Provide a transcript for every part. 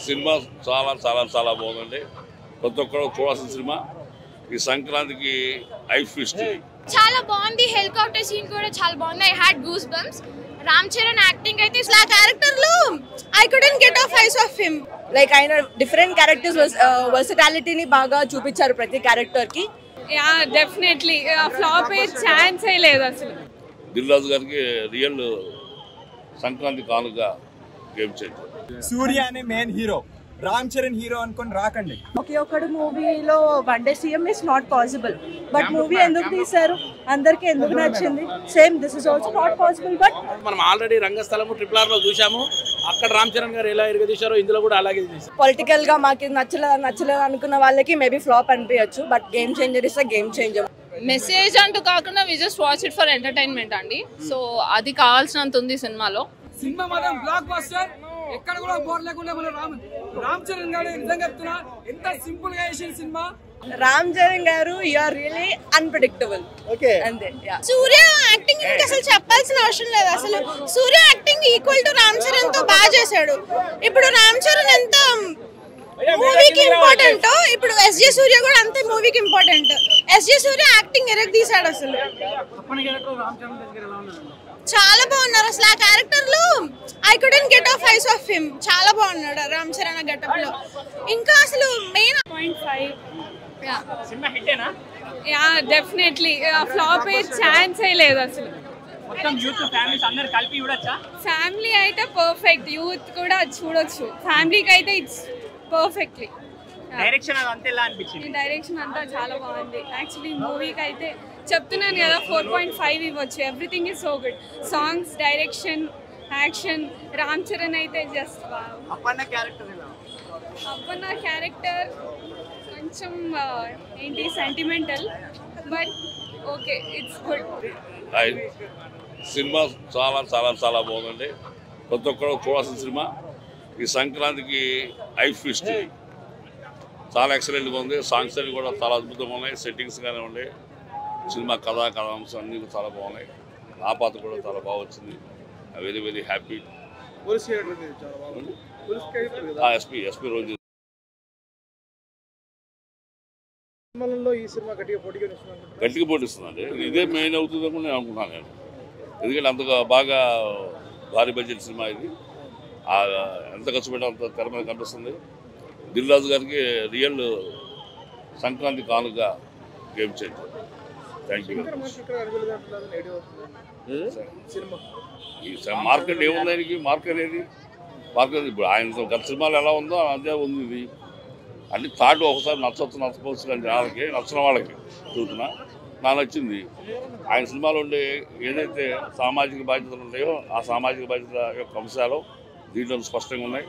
Cinema చాలా చాలా చాలా బాగుందండి. ప్రతి ఒక్కరు చూడాల్సిన సినిమా. ఈ సంక్రాంతికి ఐ ఫీస్ట్ చాలా బాగుంది. హెలికాప్టర్ సీన్ కూడా చాలా బాగుంది. I had goose bumps. Ram Charan acting అయితే ఆ క్యారెక్టర్ లో I couldn't get off eyes of him. Like ఆయన డిఫరెంట్ క్యారెక్టర్స్ వర్సటాలిటీని బాగా చూపించారు ప్రతి క్యారెక్టర్ కి. యా డెఫినెట్లీ ఫ్లాప్ అయ్యే ఛాన్సే లేదు అసలు. దిల్ రాజు గారికి రియల్ సంక్రాంతి కానుక గేమ్ చేంజర్. సూర్య అనే main hero, Ram Charan hero అనుకొని రాకండి. ఒకే ఒక్కడు మూవీలో one day CM is not possible. But movie ఎందుకు తీశారు, అందరికి ఎందుకు నచ్చింది? Same this is also not possible. But మనం ఆల్రెడీ రంగస్థలము RRR లో చూసాము. అక్కడ రామ్ చరణ్ గారు ఎలా ఎరగదీశారో ఇందులో కూడా అలాగే తీశారు. పొలిటికల్ గా మాకు నచ్చలేదు అనుకున్న వాళ్ళకి మేబీ ఫ్లాప్ అనిపించచ్చు. But game changer is a game changer. Message అంటూ కాకుండా we just watch it for entertainment అండి. సో అది కావాల్సినంత ఉంది సినిమాలో. సినిమా మాత్రం బ్లాక్ బస్టర్. ఎక్కడ కూడా బోర్ లేకుండా మన రామ్ చరణ్ గారు నిజంగా చెప్తున్నా ఎంత సింపుల్ గా చేసిన సినిమా. రామ్ చరణ్ గారు యు ఆర్ రియల్లీ అన్ప్రెడిక్టబుల్. అంతే. సూర్య యాక్టింగ్ ఇంకా అసలు చెప్పాల్సిన అవసరం లేదు. అసలు Surya acting equal to Ram Charan తో బాగా చేశాడు. ఇప్పుడు రామ్ చరణ్ ఎంత మూవీకి ఇంపార్టెంట్, ఇప్పుడు ఎస్జే సూర్య కూడా అంతే మూవీకి ఇంపార్టెంట్. ఎస్జే సూర్య యాక్టింగ్ ఎరగ తీశాడు. అసలు చాలా బాగున్నారు. అసలు ఆ క్యారెక్టర్ లో I couldn't get off eyes of him. చాలా బాగున్నాడు రామ్ చరణ్ గెటప్ లో. ఇంకా అసలు మెయిన్ 0.5 సినిమా హిట్టేనా? యా డెఫినెట్లీ ఫ్లాప్ అయ్యే ఛాన్సే లేదు అసలు. మొత్తం యూత్ ఫ్యామిలీస్ అందరూ కలిపి చూడొచ్చా? ఫ్యామిలీ అయితే పర్ఫెక్ట్, యూత్ కూడా చూడొచ్చు. ఫ్యామిలీకి అయితే ఇట్స్ పర్ఫెక్ట్లీ. డైరెక్షన్ అదంతా ఎలా అనిపించింది? డైరెక్షన్ అంతా చాలా బాగుంది. యాక్చువల్లీ మూవీకి అయితే చెప్తున్నాను కదా 4.5 ఇవ్వచ్చు. Everything is so good. Songs, direction, action. Ram Charan అయితే జస్ట్ అప్పన్న క్యారెక్టర్ ఎలా? అప్పన్న క్యారెక్టర్ కొంచెం ఏంటి sentimental, but okay it's good. Cinema చాలా చాలా చాలా బాగుందండి. ప్రతి ఒక్కరు చూడాల్సిన సినిమా. ఈ సంక్రాంతికి ఐ ఫీస్ట్ చాలా ఎక్సలెంట్గా ఉంది. సాంగ్స్ అన్ని కూడా చాలా అద్భుతంగా ఉన్నాయి. సెట్టింగ్స్ కానీ ఉన్నాయి. సినిమా కథాంశం అన్నీ చాలా బాగున్నాయి. ఆ పాత్ర కూడా చాలా బాగా వచ్చింది. Very very happy. ఎస్పీ రోజు గట్టిగా పోటీస్తుందండి. ఇదే మెయిన్ అవుతుందని నేను అనుకుంటున్నాను. నేను ఎందుకంటే అంతగా బాగా భారీ బడ్జెట్ సినిమా ఇది. ఎంత ఖర్చు పెట్టా అంత తెర మీద కనిపిస్తుంది. దిల్ రాజు గారికి రియల్ సంక్రాంతి కానుక game changer. Thank you very much. ఈ మార్కెట్ ఏముంది ఆయనకి? మార్కెట్ ఇప్పుడు ఆయన గత సినిమాలు ఎలా ఉందో అదే ఉంది. ఇది అన్ని థాట్ ఒకసారి నచ్చపోవచ్చు కానీ జనాలకి నచ్చిన వాళ్ళకి చూస్తున్నా. నాకు నచ్చింది. ఆయన సినిమాలో ఉండే ఏదైతే సామాజిక బాధ్యతలు ఉంటాయో ఆ సామాజిక బాధ్యత యొక్క అంశాలు దీంట్లో స్పష్టంగా ఉన్నాయి.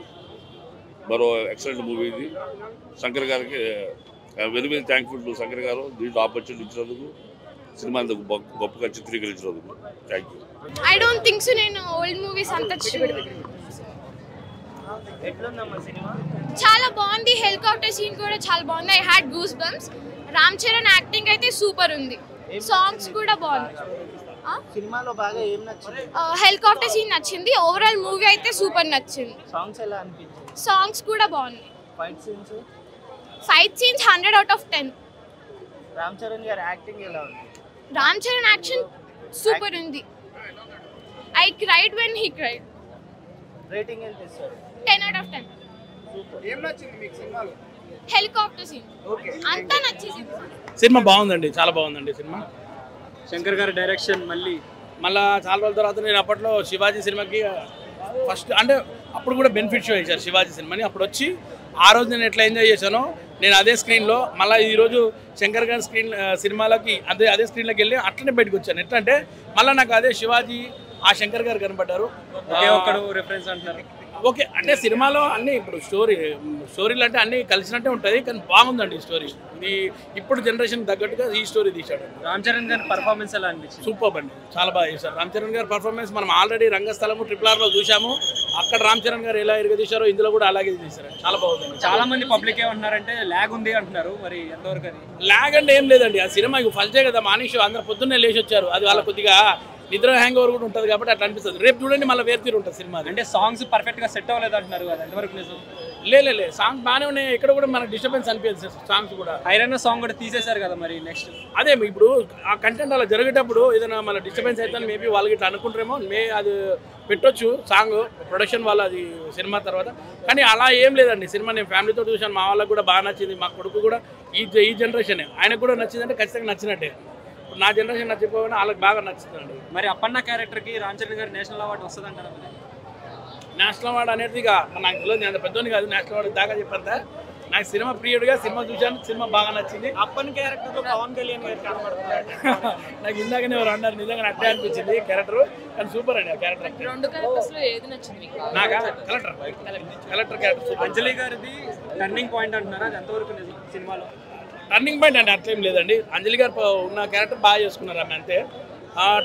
మరో ఎక్సలెంట్ మూవీ ఇది. శంకర్ గారికి very very thankful to Shankar garu దీంట్లో ఆపర్చునిటీ ఇచ్చినందుకు, సినిమా గొప్పగా చిత్రీకరించినందుకు. Thank you. I don't think so. నేను ఓల్డ్ మూవీస్ అంతా చాలా బాగుంది. హెలికాప్టర్ సీన్ కూడా చాలా బాగుంది. I had goose bumps. Ram Charan acting అయితే సూపర్ ఉంది. సాంగ్స్ కూడా బాగుంది. సినిమాలో బాగా ఏం నచ్చింది? హెలికాప్టర్ సీన్ నచ్చింది. ఓవరాల్ మూవీ అయితే సూపర్ నచ్చింది. సాంగ్స్ ఎలా అనిపించింది? సాంగ్స్ కూడా బాగున్నాయి. Fight scenes 100 out of 10. Ram Charan గారి యాక్టింగ్ ఎలా ఉంది? రామ్ చరణ్ యాక్షన్ సూపర్ ఉంది. I cried when he cried. Rating ఎంత ఇస్తారు? 10 out of 10. ఏం నచ్చింది మీకు సినిమాలో? హెలికాప్టర్ సీన్ అంతా నచ్చింది. సినిమా బాగుందండి, చాలా బాగుందండి సినిమా. శంకర్ గారి డైరెక్షన్ మళ్ళీ చాలా రోజుల తర్వాత నేను అప్పట్లో శివాజీ సినిమాకి ఫస్ట్ అంటే అప్పుడు కూడా బెనిఫిట్ షో చేశారు శివాజీ సినిమాని. అప్పుడు వచ్చి ఆ రోజు నేను ఎట్లా ఎంజాయ్ చేశానో నేను అదే స్క్రీన్లో మళ్ళీ ఈరోజు శంకర్ గారి సినిమాలకి అదే స్క్రీన్లోకి వెళ్ళి అట్లనే బయటకు వచ్చాను. ఎట్లా అంటే మళ్ళీ నాకు అదే శివాజీ ఆ శంకర్ గారు కనబడ్డారు. ఒకే ఒక్కడు రిఫరెన్స్ అంటున్నారు. ఓకే అంటే సినిమాలో అన్నీ ఇప్పుడు స్టోరీలు అంటే అన్నీ కలిసినట్టే ఉంటుంది. కానీ బాగుందండి స్టోరీ. ఇది ఇప్పుడు జనరేషన్ తగ్గట్టుగా ఈ స్టోరీ తీశాడు. రామ్ చరణ్ గారి పర్ఫార్మెన్స్ ఎలా అనిపించింది? సూపర్ అండి, చాలా బాగా చేశారు. రామ్ చరణ్ గారి పర్ఫార్మెన్స్ మనం ఆల్రెడీ రంగస్థలము RRR లో చూసాము. అక్కడ రామ్ చరణ్ గారు ఎలా ఎరగదీశారో ఇందులో కూడా అలాగే తీశారు. చాలా బాగుంది. చాలా మంది పబ్లిక్ ఏమంటున్నారంటే ల్యాగ్ ఉంది అంటున్నారు. మరి ఎంతవరకు అది? ల్యాగ్ అంటే ఏం లేదండి. ఆ సినిమా ఫస్ట్ డే కదా మార్నింగ్ షో, అందరూ పొద్దున్నే లేచి వచ్చారు. అది వాళ్ళ కొద్దిగా నిద్ర హ్యాంగ్ ఓవర్ కూడా ఉంటుంది కాబట్టి అట్లా అనిపిస్తుంది. రేపు చూడండి మళ్ళీ వేరు తీరు ఉంటుంది సినిమా. అంటే సాంగ్స్ పర్ఫెక్ట్ గా సెట్ అవ్వలేదు అంటున్నారు కదా, ఎంతవరకు నిజం? లే సాంగ్స్ బాగానే ఉన్నాయి, ఎక్కడ కూడా మనకు డిస్టర్బెన్స్ అనిపించదు. సాంగ్స్ కూడా ఐరన్ సాంగ్ కూడా తీసేశారు కదా, మరి నెక్స్ట్ అదే ఇప్పుడు ఆ కంటెంట్ అలా జరిగేటప్పుడు ఏదైనా మన డిస్టర్బెన్స్ అయితే మేబీ వాళ్ళకి ఇట్లా అనుకుంటారేమో, అది పెట్టొచ్చు సాంగ్ ప్రొడక్షన్ వాళ్ళు అది సినిమా తర్వాత. కానీ అలా ఏం లేదండి, సినిమా నేను ఫ్యామిలీతో చూసాను, మా వాళ్ళకి కూడా బాగా నచ్చింది. మా కొడుకు కూడా ఈ జనరేషన్ ఆయనకు కూడా నచ్చిందంటే ఖచ్చితంగా నచ్చినట్టే. నా జనరేషన్ నచ్చిపోయినా వాళ్ళకి బాగా నచ్చుతుందండి. మరి అప్పన్న క్యారెక్టర్కి రామ్ చరణ్ గారు నేషనల్ అవార్డు వస్తుంది అంటారా? నేషనల్ అవార్డు అనేది ఇక నాకు తెలియదు, నేను పెద్దోని కాదు నేషనల్ అవార్డు దాకా చెప్పంత. నాకు సినిమా ప్రియుడుగా సినిమా చూశాను, సినిమా బాగా నచ్చింది. అప్పన్ క్యారెక్టర్లో పవన్ కళ్యాణ్ గారు కనబడుతున్నారు. నాకు ఇందాకనే ఎవరు అన్నారు, నిజంగా అట్టే అనిపించింది క్యారెక్టర్, కానీ సూపర్ అండి ఆ క్యారెక్టర్. నాకా కలెక్టర్ క్యారెక్టర్. అంజలి గారిది టర్నింగ్ పాయింట్ అంటున్నారా, అది ఎంతవరకు నిజం సినిమాలో? టర్నింగ్ పాయింట్ అండి అట్లేం లేదండి, అంజలి గారు ఉన్న క్యారెక్టర్ బాగా చేసుకున్నారు ఆమె అంతే.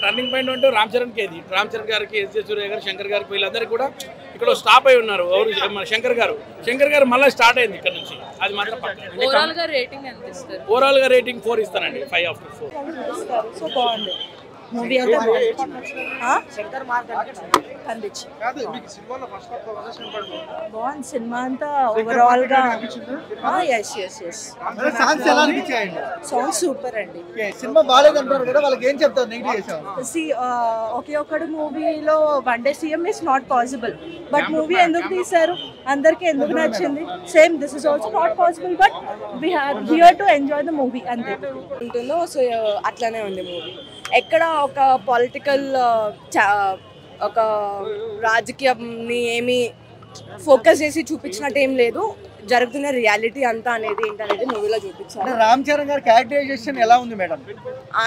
టర్నింగ్ పాయింట్ అంటే రామ్ చరణ్కి ఇది, రామ్ చరణ్ గారికి, ఎస్జే సూర్య గారు, శంకర్ గారికి, వీళ్ళందరికీ కూడా ఇక్కడ స్టాప్ అయి ఉన్నారు. ఎవరు మన శంకర్ గారు మళ్ళీ స్టార్ట్ అయింది ఇక్కడ నుంచి, అది మాత్రం పక్క. ఓవరాల్ గా రేటింగ్ 4 ఇస్తానండి, 5/4. సో బాగుంది మూవీ అయితే బాగుంది సినిమా అంతా ఓవరాల్ గా. సాంగ్ సూపర్ అండి. సినిమా బాగాలేదంటారు కదా, వాళ్ళకి ఏం చెప్తారు నెగిటివ్ చేసాం? ఒకే ఒక్కడు మూవీలో one day CM is not possible, but movie ఎందుకు తీశారు, అందరికి ఎందుకు నచ్చింది, same this is also not possible, but we have here to enjoy the movie అంతే ఉంటుందో. సో అట్లానే ఉంది మూవీ. ఎక్కడ ఒక పొలిటికల్ ఒక రాజకీయంని ఏమి ఫోకస్ చేసి చూపించినట్టు ఏం లేదు, జరుగుతున్న రియాలిటీ అంతా అనేది ఏంటనేది మూవీలో చూపించారు. రామ్ చరణ్ గారి క్యారెక్టరైజేషన్ ఎలా ఉంది మేడం?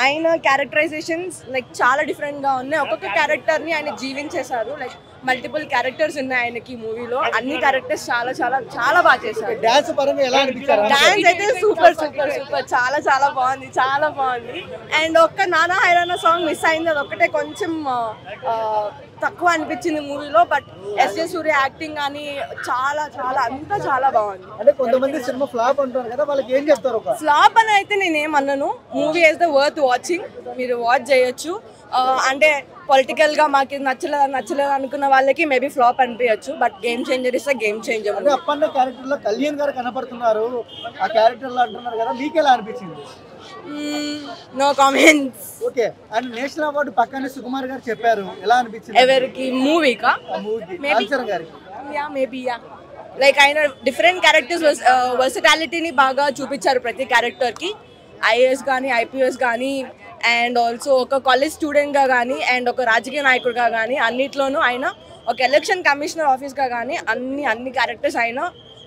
ఆయన క్యారెక్టరైజేషన్స్ లైక్ చాలా డిఫరెంట్ గా ఉన్నాయి. ఒక్కొక్క క్యారెక్టర్ ని ఆయన జీవించేశారు. లైక్ మల్టిపుల్ క్యారెక్టర్స్ ఉన్నాయి ఆయనకి మూవీలో, అన్ని క్యారెక్టర్స్ చాలా చాలా చాలా బాగా చేశారు. డాన్స్ పరంగా ఎలా అనిపించారు? డాన్స్ అయితే సూపర్ చాలా చాలా బాగుంది, చాలా బాగుంది. అండ్ ఒక్క నానా హైరానా సాంగ్ మిస్ అయింది, అది ఒక్కటే కొంచెం తక్కువ అనిపించింది మూవీలో. బట్ ఎస్జే సూర్య యాక్టింగ్ కానీ చాలా చాలా అంతా చాలా బాగుంది. అంటే కొంతమంది సినిమా ఫ్లాప్ అంటారు కదా, వాళ్ళకి ఏం చెప్తారు? ఫ్లాప్ అని అయితే నేనేమన్నాను, movie is the worth watching, మీరు వాచ్ చేయొచ్చు. అంటే పొలిటికల్ గా మాకు నచ్చలేదు అనుకున్న వాళ్ళకి మేబీ ఫ్లాప్ అనిపించచ్చు, but game changer is game changer. అంటే అప్పన్న క్యారెక్టర్ లో కళ్యాణ్ గారు కనపడుతున్నారు, ఆ క్యారెక్టర్ లో అంటున్నారు కదా, మీకు ఎలా అనిపించింది? No comments. Okay. And national award పక్కనే సుకుమార్ గారు చెప్పారు, ఎలా అనిపించింది? ఎవరికి? మూవీకా? మేబీ లైక్ ఆయన డిఫరెంట్ క్యారెక్టర్స్ వర్సటాలిటీని బాగా చూపించారు ప్రతి క్యారెక్టర్ కి. ఐఏఎస్ కానీ, ఐపీఎస్ కానీ, అండ్ ఆల్సో ఒక కాలేజ్ స్టూడెంట్గా కానీ, అండ్ ఒక రాజకీయ నాయకుడిగా కానీ, అన్నిట్లోనూ ఆయన ఒక ఎలక్షన్ కమిషనర్ ఆఫీస్గా కానీ అన్ని క్యారెక్టర్స్ ఆయన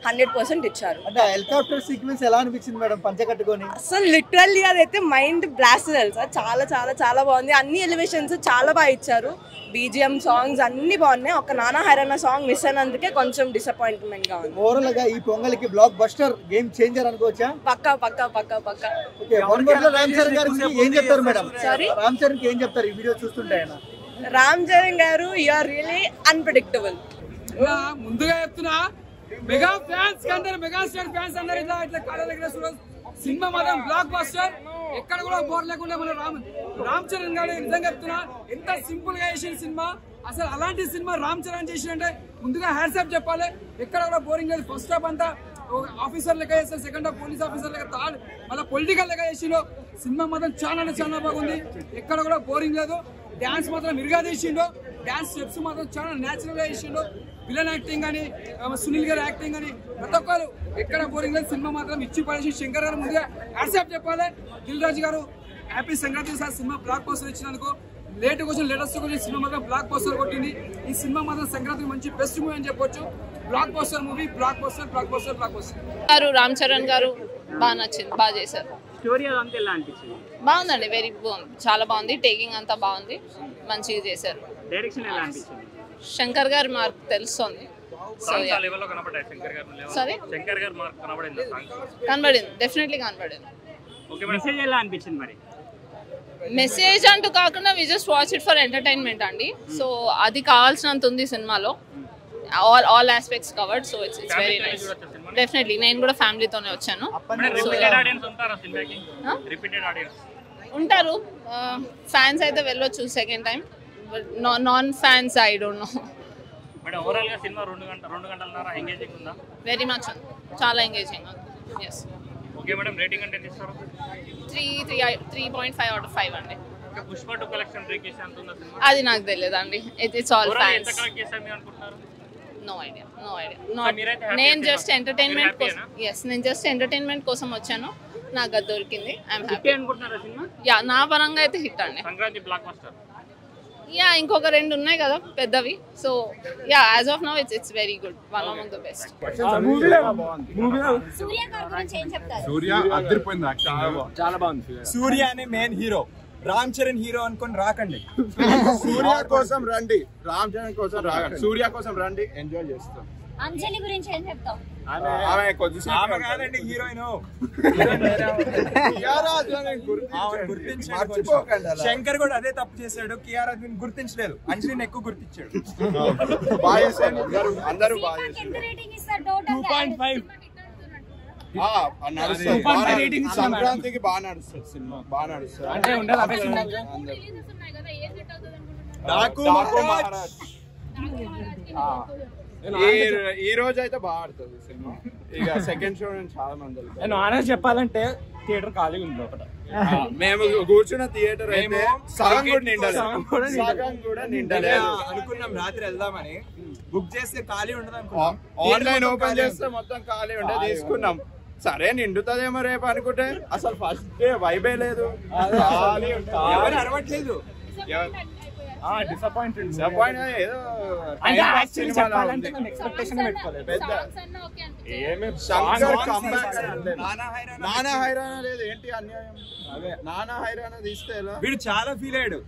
100% ఇచ్చారు. అంటే హెలికాప్టర్ సీక్వెన్స్ ఎలా అనిపించింది మేడం పంచ కట్టుకొని? అసలు లిటరల్లీ అదైతే మైండ్ బ్లాస్ట్ తెలుసా, చాలా చాలా చాలా బాగుంది. అన్ని ఎలివేషన్స్ చాలా బాగా ఇచ్చారు, బీజిఎం సాంగ్స్ అన్ని బాగున్నాయి. ఒక నానా హైరానా సాంగ్ మిస్ అయినందుకే కొంచెం డిసప్పాయింట్మెంట్ గా ఉంది. ఓవరాల్ గా ఈ పొంగల్కి బ్లాక్ బస్టర్ గేమ్ చేంజర్ అనుకోవచ్చా? పక్కా పక్కా పక్కా పక్కా. ఓకే. వన్ వర్డ్ లో రామ్ చరణ్ గారు ఏం చెప్తారు మేడం? సారీ, రామ్ చరణ్ కి ఏం చెప్తారు ఈ వీడియో చూస్తుంటే? ఆయన రామ్ చరణ్ గారు యు ఆర్ రియల్లీ అన్ప్రెడిక్టబుల్. ముందుగా చెప్తున్నా, మెగా ఫ్యాన్స్ అందరు, మెగాస్టార్ ఫ్యాన్స్ అందరు ఇట్లా కళ దగ్గర సినిమా మాత్రం బ్లాక్ బస్టర్, ఎక్కడ కూడా బోర్ లేకుండా మన రామ్ చరణ్ గారు నిజంగా చెప్తున్నా ఎంత సింపుల్ గా చేసిన సినిమా. అసలు అలాంటి సినిమా రామ్ చరణ్ చేసిందంటే ముందుగా హ్యాట్సాప్ చెప్పాలి. ఎక్కడ కూడా బోరింగ్ లేదు. ఫస్ట్ హాఫ్ అంతా ఆఫీసర్ లెక్క చేస్తారు, సెకండ్ హాఫ్ పోలీస్ ఆఫీసర్ లెక్క, థర్డ్ మళ్ళీ పొలిటికల్ లెక్క చేసిండు. సినిమా మాత్రం చాలా చాలా బాగుంది, ఎక్కడ కూడా బోరింగ్ లేదు. డాన్స్ మాత్రం మిరుగా చేసిండు, డాన్స్ స్టెప్స్ మాత్రం చాలా న్యాచురల్ గా చేసిండు. విలన్ యాక్టింగ్ కానీ, సునీల్ గారి యాక్టింగ్ కానీ, ప్రతి ఒక్కరు ఎక్కడ బోరింగ్ లేదు. సినిమా మాత్రం ఇచ్చి పడేసి శంకర్ గారు ముందుగా హ్యాట్సాప్ చెప్పాలి. దిల్ రాజు గారు happy Sankranti sir, cinema black poster ఇచ్చినందుకు. లేటెస్ట్ కొంచెం సినిమా మాత్రం బ్లాక్ పోస్టర్ కొట్టింది. ఈ సినిమా మాత్రం సంక్రాంతికి మంచి బెస్ట్ మూవీ అని చెప్పొచ్చు. Black poster movie, black poster black poster black poster. Ram Charan గారు బాగా నచ్చింది, బాగా చేశారు. స్టోరీ అదంతా ఎలా అనిపించింది? బాగుందండి, వెరీ బాగుంది, చాలా బాగుంది. టేకింగ్ అంతా బాగుంది, మంచిగా చేశారు. డైరెక్షన్ ఎలా అనిపించింది? శంకర్ గారు మార్క్ తెలుస్తుంది. కనబడింది, డెఫినెట్లీ కనబడింది. మెసేజ్ ఎలా అనిపించింది మరి? మెసేజ్ అంటూ కాకుండా we just watch it for entertainment అండి. సో అది కావాల్సినంత ఉంది సినిమాలో, all aspects covered. So it's very nice. Definitely నేను కూడా ఫ్యామిలీతోనే వచ్చాను. ఉంటారు ఫ్యాన్స్ అయితే వెళ్ళొచ్చు second time, non fans I don't know. Madam overall గా సినిమా 2 గంటలన్నర ఎంగేజింగ్ ఉందా? వెరీ మచ్ చాలా ఎంగేజింగ్ ఉంది. ఎస్. ఓకే మేడం, రేటింగ్ అంటే ఎంత ఇస్తారు? 3.5 out of 5 అండి. ఓకే, పుష్ప 2 కలెక్షన్ బ్రేక్ చేసి అంత ఉందా సినిమా? అది నాకు తెలియదండి. It's all fans. ఎంత కలెక్ట్ చేస్తారు మీరు అనుకుంటున్నారు? No idea. నేను జస్ట్ ఎంటర్టైన్మెంట్ కోసం నేను జస్ట్ ఎంటర్టైన్మెంట్ కోసం వచ్చాను. నాకు అది దొరికింది. ఐఎమ్ హ్యాపీ అనుకుంటున్నారా సినిమా? యా, నా పరంగా అయితే హిట్ అండి. Sankranti block buster. యా, ఇంకొక 2 ఉన్నాయి కదా పెద్దవి. So yeah, as of now it's very good. One of the best. Surya అదిరిపోయింది, చాలా బాగుంది. సూర్య అనే main hero, Ram Charan hero అనుకొని రాకండి. సూర్య కోసం రండి, రామ్ చరణ్ కోసం రాకండి. సూర్య కోసం రండి, ఎంజాయ్ చేస్తాం. అంజలి గురించి ఏం చెప్తావు? ఆమె కాదండి హీరోయిన్. శంకర్ కూడా అదే తప్పు చేశాడు. కియారా గుర్తించలేదు, అంజలిని ఎక్కువ గుర్తించాడు. అందరూ బాగా చేశారు. 2.5 సంక్రాంతికి బాగా నడుస్తుంది సినిమా, బాగా నడుస్తుంది. నాకు ఈ రోజు అయితే బాగా ఆడుతుంది సినిమా. ఇక సెకండ్ షో చాలా మంది చెప్పాలంటే థియేటర్ ఖాళీ ఉంది లోపల. మేము కూర్చున్న థియేటర్ అయితే సగం కూడా నిండలేదు. అనుకున్నాం రాత్రి వెళ్దామని, బుక్ చేస్తే ఖాళీ ఉండదు అనుకున్నాం. ఆన్లైన్ ఓపెన్ చేస్తే మొత్తం ఖాళీ ఉండే తీసుకున్నాం. సరే నిండుతుందేమో రేపు అనుకుంటే అసలు ఫస్ట్ డే వైబే లేదు, ఎవరు అరవట్లేదు. నానా హైరాణ లేదు, ఏంటి అన్యాయం? నానా హైరాణ తీస్తే వీడు చాలా ఫీల్ అయ్యాడు.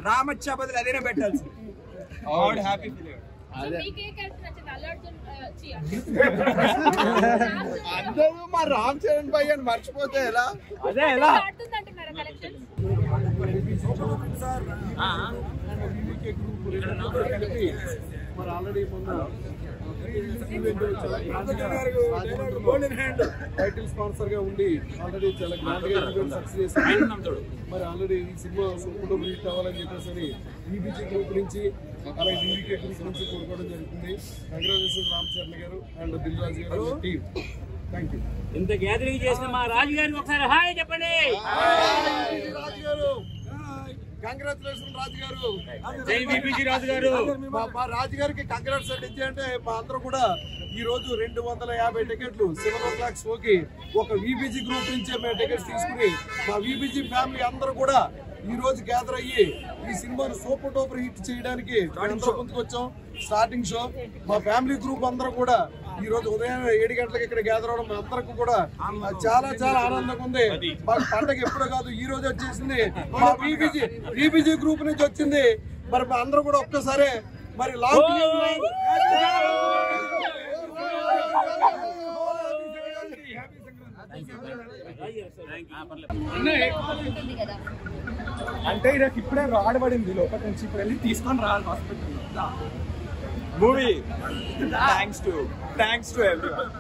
రామచ్చా బదులు అదేనే పెట్టాల్సి. హ్యాపీ ఫీల్ అయ్యాడు. అందరూ మా రామ్ చరణ్ భాయ్ అని మర్చిపోతే ఎలా? అదే ఎలా టైటిల్ స్పాన్సర్ గా ఉండి ఆల్రెడీ చాలా గ్రాండ్ గా సక్సెస్ చేశారు. మరి ఆల్రెడీ ఈ సినిమా సూపర్ హిట్ అవ్వాలని చెప్పేసి ఈబీజీ గ్రూప్ నుంచి అలాగే డీవీకే గ్రూప్ నుంచి కోరుకోవడం జరుగుతుంది. కంగ్రాచులేషన్స్ రామ్ చరణ్ గారు అండ్ దిల్ రాజు గారు టీమ్. Thank you. ఇంత గ్యాదరింగ్ చేసిన మా రాజు గారికి ఒకసారి హాయ్ చెప్పండి. రాజు గారు కంగ్రాచులేషన్ రాజు గారు. రాజు గారు మా రాజు గారికి కంగ్రాచులేషన్ అంటే మా అందరూ కూడా ఈ రోజు 250 టికెట్లు 7 o'clock షోకి ఒక వీబీజీ గ్రూప్ నుంచే మేము టికెట్స్ తీసుకుని మా వీబీజీ ఫ్యామిలీ అందరూ కూడా ఈ రోజు గ్యాదర్ అయ్యి ఈ సినిమాను సూపర్ టూపర్ హిట్ చేయడానికి ముందుకు వచ్చాం. స్టార్టింగ్ షో మా ఫ్యామిలీ గ్రూప్ అందరూ కూడా ఈ రోజు ఉదయం 7 గంటలకు ఇక్కడ గ్యాదర్ అవడం మా అందరికి కూడా చాలా చాలా ఆనందంగా ఉంది. మాకు పండగ ఎప్పుడో కాదు, ఈ రోజు వచ్చేసింది. మా వీబీజీ గ్రూప్ నుంచి వచ్చింది. మరి మా అందరూ కూడా ఒక్కసారి మరి లాంగ్ అంటే నాకు ఇప్పుడే రాడబడింది లోపల నుంచి, ఇప్పుడు వెళ్ళి తీసుకొని రావాలి hospital movie. Thanks to everyone.